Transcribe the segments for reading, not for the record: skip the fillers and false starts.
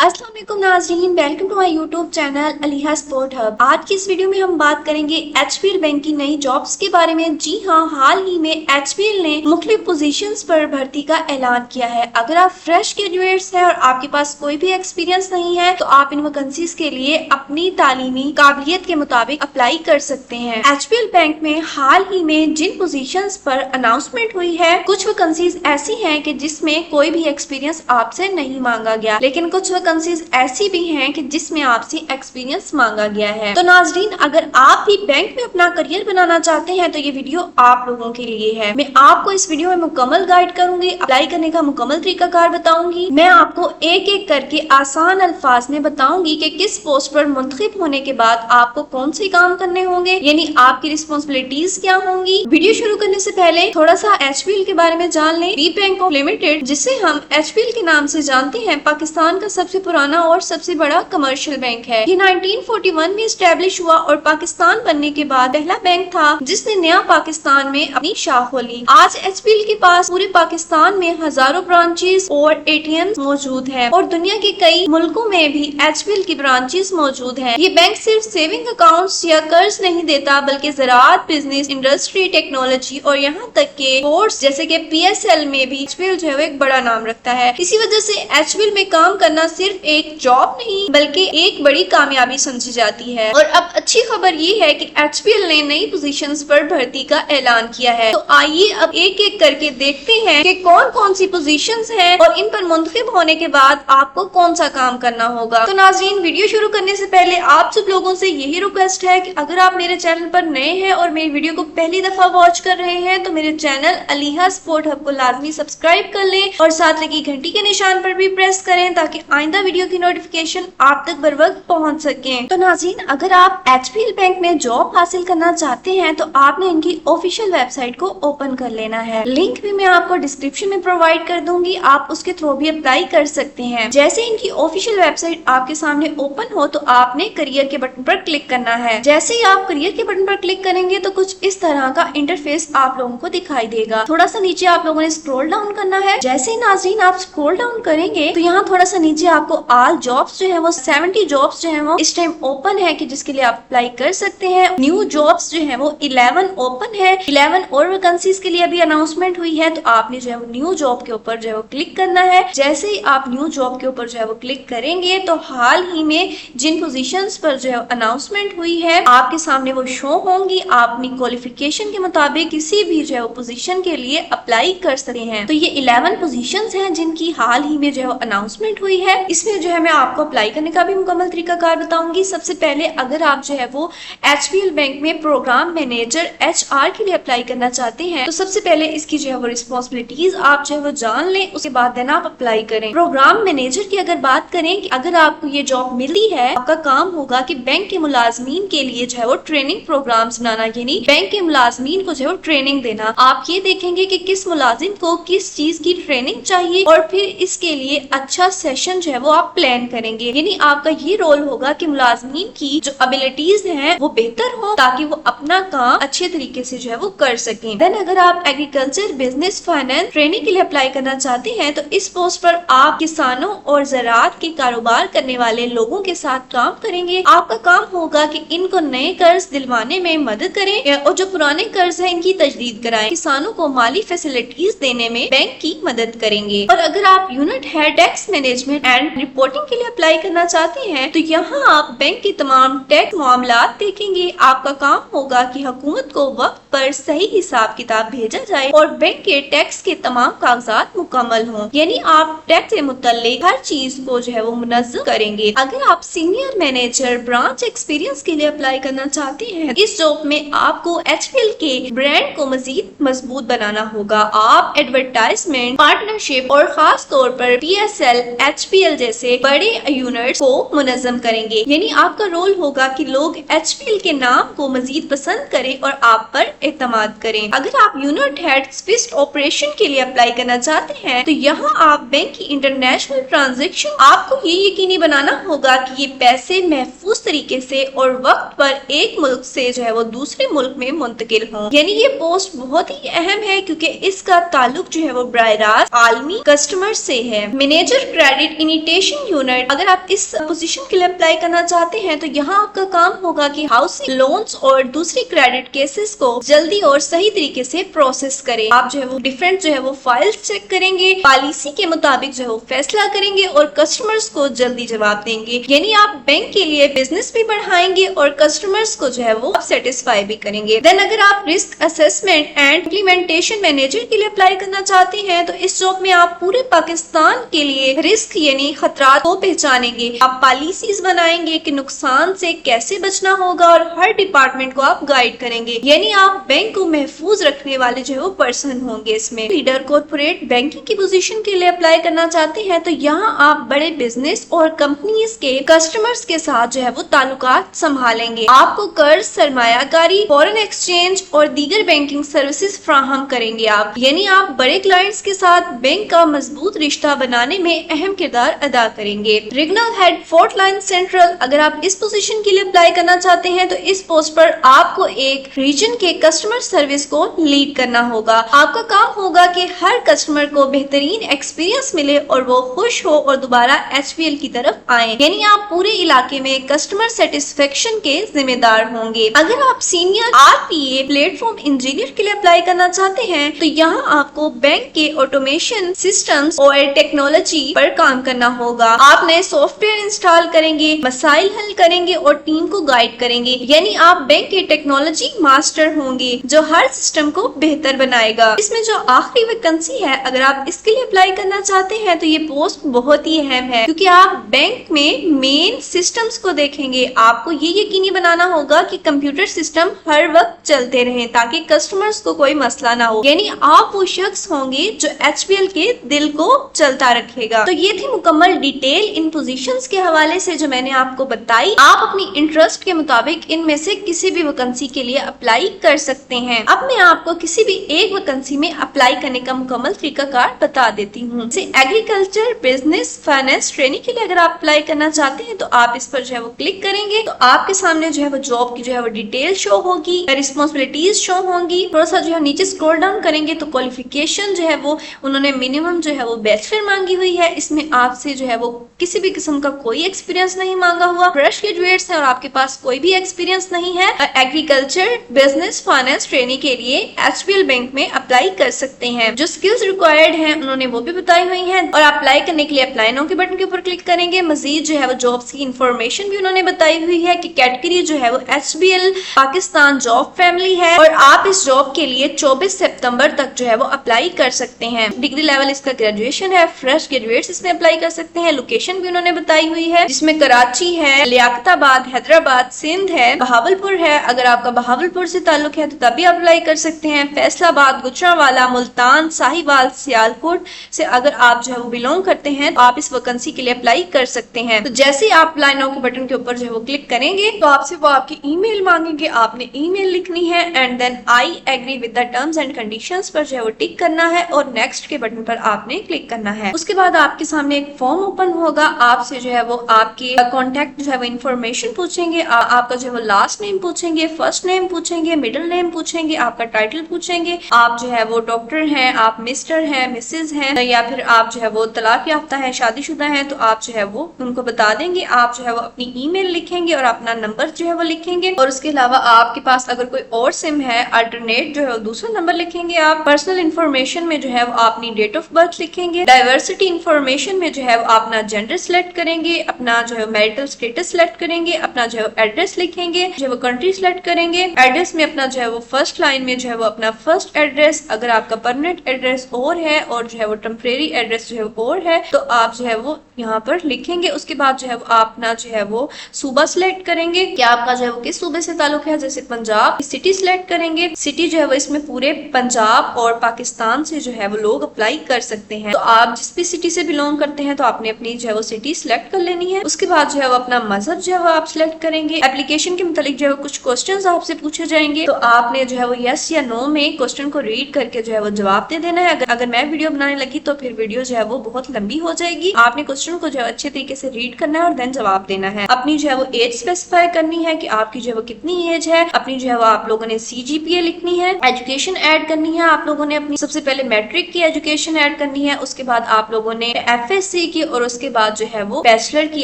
अस्सलाम वालेकुम नाज़रीन, welcome to my YouTube channel Aliha sport hub. आज की इस वीडियो में हम बात करेंगे एचपीएल बैंक की नई जॉब्स के बारे में। जी हाँ, हाल ही में एचपीएल ने मुख्तलिफ पोजीशंस पर भर्ती का ऐलान किया है। अगर आप फ्रेश ग्रेजुएट्स हैं और आपके पास कोई भी एक्सपीरियंस नहीं है तो आप इन वैकेंसीज के लिए अपनी तालीमी काबिलियत के मुताबिक अप्लाई कर सकते हैं। एचपीएल बैंक में हाल ही में जिन पोजीशंस पर अनाउंसमेंट हुई है, कुछ वैकेंसीज ऐसी हैं कि जिसमें कोई भी एक्सपीरियंस आपसे नहीं मांगा गया, लेकिन कुछ वैकेंसीज ऐसी भी हैं कि जिसमें आपसे एक्सपीरियंस मांगा गया है। तो नाजरीन, अगर आप भी बैंक में अपना करियर बनाना चाहते हैं तो ये वीडियो आप लोगों के लिए है। मैं आपको इस वीडियो में मुकम्मल गाइड करूंगी, अप्लाई करने का मुकम्मल तरीकाकार बताऊंगी। मैं आपको एक एक करके आसान अल्फाज में बताऊंगी कि किस पोस्ट पर मुंतखब होने के बाद आपको कौन से काम करने होंगे, यानी आपकी रिस्पॉन्सिबिलिटीज क्या होंगी। वीडियो शुरू करने से पहले थोड़ा सा एचपीएल के बारे में जान लें। री बैंक ऑफ लिमिटेड, जिसे हम एचपीएल के नाम से जानते हैं, पाकिस्तान का सबसे पुराना और सबसे बड़ा कमर्शियल बैंक है। ये 1941 में स्टैब्लिश हुआ और पाकिस्तान बनने के बाद पहला बैंक था जिसने नया पाकिस्तान में अपनी शाख खोली। आज एचपीएल के पास पूरे पाकिस्तान में हजारों ब्रांचेस और एटीएम मौजूद है और दुनिया के कई मुल्कों में भी एचपीएल की ब्रांचेस मौजूद है। ये बैंक सिर्फ सेविंग अकाउंट्स या कर्ज नहीं देता, बल्कि ज़राअत, बिजनेस, इंडस्ट्री, टेक्नोलॉजी और यहाँ तक के कोर्स जैसे कि पीएसएल में भी एचपीएल जो है एक बड़ा नाम रखता है। इसी वजह से एचपीएल में काम करना सिर्फ एक जॉब नहीं बल्कि एक बड़ी कामयाबी समझी जाती है। और अब अच्छी खबर ये है कि एचपीएल ने नई पोजीशंस पर भर्ती का ऐलान किया है। तो आइए अब एक एक करके देखते हैं कि कौन कौन सी पोजीशंस हैं और इन पर मुंतखब होने के बाद आपको कौन सा काम करना होगा। तो नाज़रीन, वीडियो शुरू करने से पहले आप सब लोगों से यही रिक्वेस्ट है कि अगर आप मेरे चैनल पर नए हैं और मेरी वीडियो को पहली दफा वॉच कर रहे हैं तो मेरे चैनल अलीहा स्पोर्ट हब को लाजमी सब्सक्राइब कर लें और साथ लगी घंटी के निशान पर भी प्रेस करें ताकि आइंदा वीडियो की नोटिफिकेशन आप तक बर वक्त पहुंच सके। तो नाज़रीन, अगर आप एचपीएल बैंक में जॉब हासिल करना चाहते हैं तो आपने इनकी ऑफिशियल वेबसाइट को ओपन कर लेना है। लिंक भी मैं आपको डिस्क्रिप्शन में प्रोवाइड कर दूंगी, आप उसके थ्रू भी अप्लाई कर सकते हैं। जैसे इनकी ऑफिशियल वेबसाइट आपके सामने ओपन हो तो आपने करियर के बटन पर क्लिक करना है। जैसे ही आप करियर के बटन पर क्लिक करेंगे तो कुछ इस तरह का इंटरफेस आप लोगों को दिखाई देगा। थोड़ा सा नीचे आप लोगों ने स्क्रॉल डाउन करना है। जैसे ही नाज़रीन आप स्क्रॉल डाउन करेंगे तो यहाँ थोड़ा सा नीचे आपको ऑल जॉब्स जो है वो 70 जॉब्स जो है वो इस टाइम ओपन है कि जिसके लिए आप अप्लाई कर सकते हैं। न्यू जॉब्स जो है वो 11 ओपन है। 11 और वैकेंसीज के लिए अभी अनाउंसमेंट हुई है तो आपने जो है वो न्यू जॉब के ऊपर जो है वो क्लिक करना है। जैसे ही आप न्यू जॉब के ऊपर जो है वो क्लिक करेंगे तो हाल ही में जिन पोजीशंस पर जो है अनाउंसमेंट हुई है आपके सामने वो शो होंगी। आप अपनी क्वालिफिकेशन के मुताबिक किसी भी जो है वो पोजीशन के लिए अप्लाई कर सकते हैं। तो ये 11 पोजीशंस हैं जिनकी हाल ही में जो है अनाउंसमेंट हुई है। इसमें जो है मैं आपको अप्लाई करने का भी मुकम्मल तरीकाकार बताऊंगी। सबसे पहले अगर आप जो है वो एचपीएल बैंक में प्रोग्राम मैनेजर एचआर के लिए अप्लाई करना चाहते हैं तो सबसे पहले इसकी जो है वो रिस्पॉन्सिबिलिटीज आप जो है वो जान लें, उसके बाद देना आप अप्लाई करें। प्रोग्राम मैनेजर की अगर बात करें कि अगर आपको ये जॉब मिली है, आपका काम होगा कि बैंक के मुलाजमीन के लिए जो है वो ट्रेनिंग प्रोग्राम्स बनाना, यानी बैंक के मुलाजमीन को जो है वो ट्रेनिंग देना। आप ये देखेंगे कि किस मुलाजिम को किस चीज की ट्रेनिंग चाहिए और फिर इसके लिए अच्छा सेशन जो है वो आप प्लान करेंगे। यानी आपका ये रोल होगा कि मुलाजमीन की जो एबिलिटीज हैं वो बेहतर हो ताकि वो अपना काम अच्छे तरीके से जो है वो कर सकें। देन अगर आप एग्रीकल्चर, बिजनेस, फाइनेंस ट्रेनिंग के लिए अप्लाई करना चाहते हैं तो इस पोस्ट पर आप किसानों और ज़राअत के कारोबार करने वाले लोगों के साथ काम करेंगे। आपका काम होगा कि इनको नए कर्ज दिलवाने में मदद करें और जो पुराने कर्ज है इनकी तजदीद कराएं। किसानों को माली फैसिलिटीज देने में बैंक की मदद करेंगे। और अगर आप unit head tax management and reporting के लिए अप्लाई करना चाहते हैं तो यहाँ आप बैंक के तमाम टैक्स मामलात देखेंगे। आपका काम होगा कि हुकूमत को वक्त पर सही हिसाब किताब भेजा जाए और बैंक के टैक्स के तमाम कागजात मुकम्मल हों, यानी आप टैक्स से मुतल्लिक हर चीज को जो है वो मुनज़्ज़म करेंगे। अगर आप सीनियर मैनेजर ब्रांच एक्सपीरियंस के लिए अप्लाई करना चाहते हैं, इस जॉब में आपको एचपीएल के ब्रांड को मजीद मजबूत बनाना होगा। आप एडवर्टाइजमेंट, पार्टनरशिप और खास तौर पर पीएसएल, एचपीएल जैसे बड़े यूनिट्स को मुनज़्ज़म करेंगे। यानी आपका रोल होगा कि लोग एचपीएल के नाम को मजीद पसंद करें और आप पर एतमाद करें। अगर आप यूनिट हेड स्विफ्ट ऑपरेशन के लिए अप्लाई करना चाहते हैं तो यहाँ आप बैंक की इंटरनेशनल ट्रांजैक्शन, आपको ये यकीनी बनाना होगा कि ये पैसे महफूज तरीके से और वक्त पर एक मुल्क से जो है वो दूसरे मुल्क में मुंतकिल हों। यानी ये पोस्ट बहुत ही अहम है क्योंकि इसका ताल्लुक जो है वो बराह रास्त आलमी कस्टमर से है। मैनेजर क्रेडिट इनिटेशन एजुकेशन यूनिट, अगर आप इस पोजीशन के लिए अप्लाई करना चाहते हैं तो यहाँ आपका काम होगा कि हाउसिंग लोन्स और दूसरी क्रेडिट केसेस को जल्दी और सही तरीके से प्रोसेस करें। आप जो है वो डिफरेंट जो है वो फाइल्स चेक करेंगे, पॉलिसी के मुताबिक जो है वो फैसला करेंगे और कस्टमर्स को जल्दी जवाब देंगे। यानी आप बैंक के लिए बिजनेस भी बढ़ाएंगे और कस्टमर्स को जो है वो सेटिस्फाई भी करेंगे। देन अगर आप risk assessment and implementation manager के लिए अप्लाई करना चाहते हैं तो इस जॉब में आप पूरे पाकिस्तान के लिए रिस्क यानी खतरात को पहचानेंगे। आप पॉलिसीज बनाएंगे कि नुकसान से कैसे बचना होगा और हर डिपार्टमेंट को आप गाइड करेंगे। यानी आप बैंक को महफूज रखने वाले जो है वो पर्सन होंगे। इसमें लीडर कॉर्पोरेट बैंकिंग की पोजीशन के लिए अप्लाई करना चाहते हैं तो यहाँ आप बड़े बिजनेस और कंपनीज के कस्टमर्स के साथ जो है वो ताल्लुकात संभालेंगे। आपको कर्ज, सरमायाकारी, फॉरेन एक्सचेंज और दीगर बैंकिंग सर्विसेज फ्राहम करेंगे आप। यानी आप बड़े क्लाइंट्स के साथ बैंक का मजबूत रिश्ता बनाने में अहम किरदार अदा करेंगे। Regional head fourth line central, अगर आप इस पोजीशन के लिए अप्लाई करना चाहते हैं तो इस पोस्ट पर आपको एक रीजन के कस्टमर सर्विस को लीड करना होगा। आपका काम होगा कि हर कस्टमर को बेहतरीन एक्सपीरियंस मिले और वो खुश हो और दोबारा HBL की तरफ आए। यानी आप पूरे इलाके में कस्टमर सेटिस्फेक्शन के जिम्मेदार होंगे। अगर आप सीनियर RPA प्लेटफॉर्म इंजीनियर के लिए अप्लाई करना चाहते हैं तो यहाँ आपको बैंक के ऑटोमेशन सिस्टम्स और टेक्नोलॉजी पर काम करना होगा। आप नए सॉफ्टवेयर इंस्टॉल करेंगे, मसाइल हल करेंगे और टीम को गाइड करेंगे। यानी आप बैंक के टेक्नोलॉजी मास्टर होंगे जो हर सिस्टम को बेहतर बनाएगा। इसमें जो आखिरी वैकेंसी है, अगर आप इसके लिए अप्लाई करना चाहते हैं तो ये पोस्ट बहुत ही अहम है क्योंकि आप बैंक में मेन सिस्टम्स को देखेंगे। आपको ये यकीनी बनाना होगा कि कंप्यूटर सिस्टम हर वक्त चलते रहें ताकि कस्टमर्स को कोई मसला ना हो। यानी आप वो शख्स होंगे जो HBL के दिल को चलता रखेगा। तो ये थी मुकम्मल डिटेल इन पोजीशंस के हवाले से जो मैंने आपको बताई। आप अपनी इंटरेस्ट के मुताबिक इनमें से किसी भी वैकेंसी के लिए अप्लाई कर सकते हैं। अब मैं आपको किसी भी एक वैकेंसी में अप्लाई करने का मुकम्मल तरीकाकार बता देती हूँ। एग्रीकल्चर, बिजनेस, फाइनेंस ट्रेनिंग के लिए अगर आप अप्लाई करना चाहते हैं तो आप इस पर जो है वो क्लिक करेंगे तो आपके सामने जो है वो जॉब की जो है वो डिटेल शो होगी, रिस्पॉन्सिबिलिटीज शो होंगी। थोड़ा सा जो है नीचे स्क्रॉल डाउन करेंगे तो क्वालिफिकेशन जो है वो उन्होंने मिनिमम जो है वो बैचलर मांगी हुई है। इसमें आपसे जो है वो किसी भी किस्म का कोई एक्सपीरियंस नहीं मांगा हुआ, फ्रेश ग्रेजुएट्स हैं और आपके पास कोई भी एक्सपीरियंस नहीं है। एग्रीकल्चर, बिजनेस, फाइनेंस ट्रेनिंग के लिए HBL बैंक में अप्लाई कर सकते हैं। जो स्किल्स रिक्वायर्ड हैं उन्होंने वो भी बताई हुई हैं और अप्लाई करने के लिए अप्लाई नाउ के बटन के ऊपर क्लिक करेंगे। मजीद जो है वो जॉब्स की इंफॉर्मेशन भी उन्होंने बताई हुई है कि कैटेगरी जो है वो HBL पाकिस्तान जॉब फैमिली है और आप इस जॉब के लिए 24 सितंबर तक जो है वो अप्लाई कर सकते हैं। डिग्री लेवल इसका ग्रेजुएशन है, फ्रेश ग्रेजुएट्स इसमें अप्लाई कर सकते हैं। लोकेशन भी उन्होंने बताई हुई है जिसमें कराची है, लियाकताबाद, हैदराबाद, सिंध है, बहावलपुर है। अगर आपका बहावलपुर से ताल्लुक है तो तभी अप्लाई कर सकते हैं। फैसलाबाद, गुजरांवाला, मुल्तान, साहिवाल, सियालकोट से अगर आप जो है वो बिलोंग करते हैं तो आप इस वैकेंसी के लिए अप्लाई कर सकते हैं। तो जैसे ही आप अप्लाई नाउ के बटन के ऊपर जो है वो क्लिक करेंगे तो आपसे वो आपकी ईमेल मांगेंगे। आपने ईमेल लिखनी है and then I agree with the terms and conditions पर जो है वो टिक करना है और नेक्स्ट के बटन पर आपने क्लिक करना है। उसके बाद आपके सामने एक फॉर्म ओपन होगा। आपसे जो है वो आपके कॉन्टेक्ट जो है वो इन्फॉर्मेशन पूछेंगे, आपका जो है वो लास्ट नेम पूछेंगे, फर्स्ट नेम पूछेंगे, मिडिल नेम पूछेंगे, आपका टाइटल पूछेंगे। आप जो है वो डॉक्टर हैं, आप मिस्टर हैं, मिसेज हैं या फिर आप जो है वो तलाक याफ्ता है, शादीशुदा हैं तो आप जो है वो उनको बता देंगे। आप जो है वो अपनी ईमेल लिखेंगे और अपना नंबर जो है वो लिखेंगे और उसके अलावा आपके पास अगर कोई और सिम है अल्टरनेट जो है वो दूसरा नंबर लिखेंगे। आप पर्सनल इन्फॉर्मेशन में जो है वो अपनी डेट ऑफ बर्थ लिखेंगे। डाइवर्सिटी इन्फॉर्मेशन में जो है वो अपना जेंडर सिलेक्ट करेंगे, अपना जो है मैरिटल स्टेटस सिलेक्ट करेंगे, अपना जो है एड्रेस लिखेंगे, जो है वो कंट्री सिलेक्ट करेंगे। एड्रेस में अपना जो है वो फर्स्ट लाइन में जो है वो अपना फर्स्ट एड्रेस, अगर आपका परमानेंट एड्रेस और है और जो है वो टेम्परेरी एड्रेस जो है वो और है तो आप जो है वो यहाँ पर लिखेंगे। उसके बाद जो है वो अपना जो है वो सूबा सिलेक्ट करेंगे कि आपका जो है वो किस सूबे से ताल्लुक है, जैसे पंजाब। सिटी सिलेक्ट करेंगे, सिटी जो है वो इसमें पूरे पंजाब और पाकिस्तान से जो है वो लोग अप्लाई कर सकते हैं। तो आप जिस भी सिटी से बिलोंग करते हैं तो आपने अपनी जो है वो सिटी सिलेक्ट कर लेनी है। उसके बाद जो है वो अपना मजहब जो है वो आप सिलेक्ट करेंगे। एप्लीकेशन के मुतालिक जो है वो कुछ क्वेश्चंस आपसे पूछे जाएंगे तो आपने जो है वो यस या नो में क्वेश्चन को रीड करके जो है वो जवाब दे देना है। अगर मैं वीडियो बनाने लगी तो फिर वीडियो जो है वो बहुत लंबी हो जाएगी। आपने क्वेश्चन क्वेश्चन को जो है अच्छे तरीके से रीड करना है और देन जवाब देना है। अपनी जो है वो एज स्पेसिफाई करनी है कि आपकी जो है वो कितनी एज है। अपनी जो है वो आप लोगों ने CGPA लिखनी है। एजुकेशन ऐड करनी है आप लोगों ने अपनी, सबसे पहले मैट्रिक की एजुकेशन ऐड करनी है, उसके बाद आप लोगों ने FSC की, और उसके बाद जो है वो बैचलर की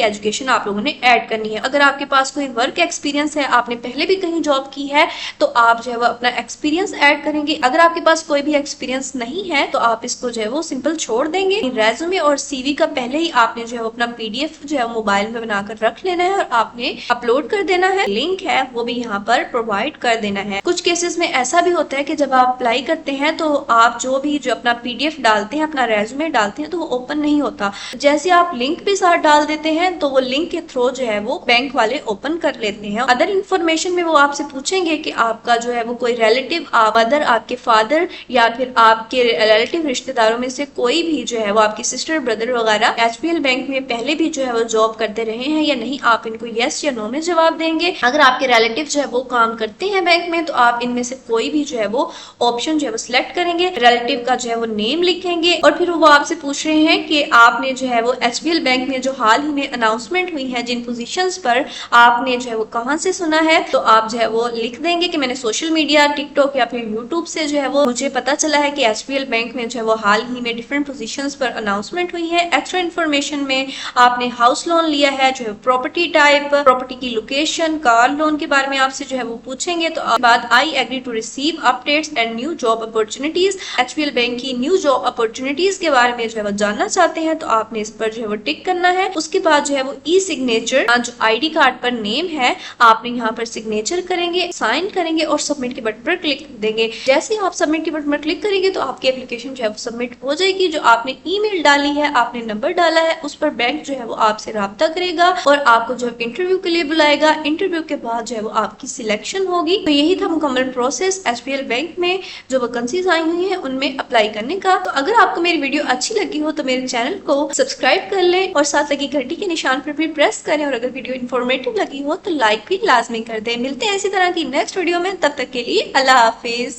एजुकेशन आप लोगों ने ऐड करनी है। अगर आपके पास कोई वर्क एक्सपीरियंस है, आपने पहले भी कहीं जॉब की है, तो आप जो है वो अपना एक्सपीरियंस ऐड करेंगे। अगर आपके पास कोई भी एक्सपीरियंस नहीं है तो आप इसको जो है वो सिंपल छोड़ देंगे। रेज्यूमे और CV का पहले ही आपने जो है वो अपना PDF जो है मोबाइल में बनाकर रख लेना है और आपने अपलोड कर देना है। लिंक है वो भी यहाँ पर प्रोवाइड कर देना है। कुछ केसेस में ऐसा भी होता है कि जब आप अप्लाई करते हैं तो आप जो अपना PDF डालते हैं, अपना रेज्यूमे डालते हैं, तो वो ओपन नहीं होता। जैसे आप लिंक भी साथ डाल देते हैं तो वो लिंक के थ्रू जो है वो बैंक वाले ओपन कर लेते हैं। अदर इन्फॉर्मेशन में वो आपसे पूछेंगे कि आपका जो है वो कोई रिलेटिव, मदर, आपके फादर या फिर आपके रिलेटिव रिश्तेदारों में से कोई भी जो है वो आपकी सिस्टर, ब्रदर वगैरह HPL बैंक में पहले भी जो है वो जॉब करते रहे हैं या नहीं। आप इनको यस या नो में जवाब देंगे। अगर आपके रिलेटिव जो है वो काम करते हैं बैंक में तो आप इनमें से कोई भी जो है वो ऑप्शन जो है वो सिलेक्ट करेंगे। रिलेटिव का जो है वो नेम लिखेंगे और फिर वो आपसे पूछ रहे हैं कि आपने जो है वो HPL बैंक में जो हाल ही में अनाउंसमेंट हुई है जिन पोजीशंस पर, आपने जो है वो कहां से सुना है, तो आप जो है वो लिख देंगे कि मैंने सोशल मीडिया, टिकटॉक या फिर यूट्यूब से जो है वो मुझे पता चला है कि HPL बैंक में जो है वो हाल ही में डिफरेंट पोजीशंस पर अनाउंसमेंट हुई है। एक्स्ट्रा इन्फॉर्मेशन में आपने हाउस लोन लिया है, जो है प्रॉपर्टी टाइप, प्रॉपर्टी की लोकेशन, कार लोन के बारे में आपसे जो है वो पूछेंगे। तो बाद I agree to receive updates and new job opportunities, HPL bank की न्यू जॉब अपॉर्चुनिटीज के बारे में जो है वो जानना चाहते हैं तो आपने इस पर जो है वो टिक करना है। उसके बाद जो है वो ई सिग्नेचर, जो ID कार्ड पर नेम है, आपने यहाँ पर सिग्नेचर करेंगे, साइन करेंगे और सबमिट के बटन पर क्लिक देंगे। जैसे ही आप सबमिट के बटन पर क्लिक करेंगे तो आपकी एप्लीकेशन जो है वो सबमिट हो जाएगी। जो आपने ईमेल डाली है, आपने नंबर डाला है, उस पर बैंक जो है वो आपसे राब्ता करेगा और आपको जो है इंटरव्यू के लिए बुलाएगा। इंटरव्यू के बाद जो है वो आपकी सिलेक्शन होगी। तो यही था मुकम्मल प्रोसेस HPL बैंक में जो वैकेंसीज आई हुई है उनमें अप्लाई करने का। तो अगर आपको मेरी वीडियो अच्छी लगी हो तो मेरे चैनल को सब्सक्राइब कर लें और साथ लगी घंटी के निशान पर भी प्रेस करें, और अगर वीडियो इन्फॉर्मेटिव लगी हो तो लाइक भी लाजमी कर दें। मिलते हैं इसी तरह की नेक्स्ट वीडियो में, तब तक के लिए अल्लाह हाफिज।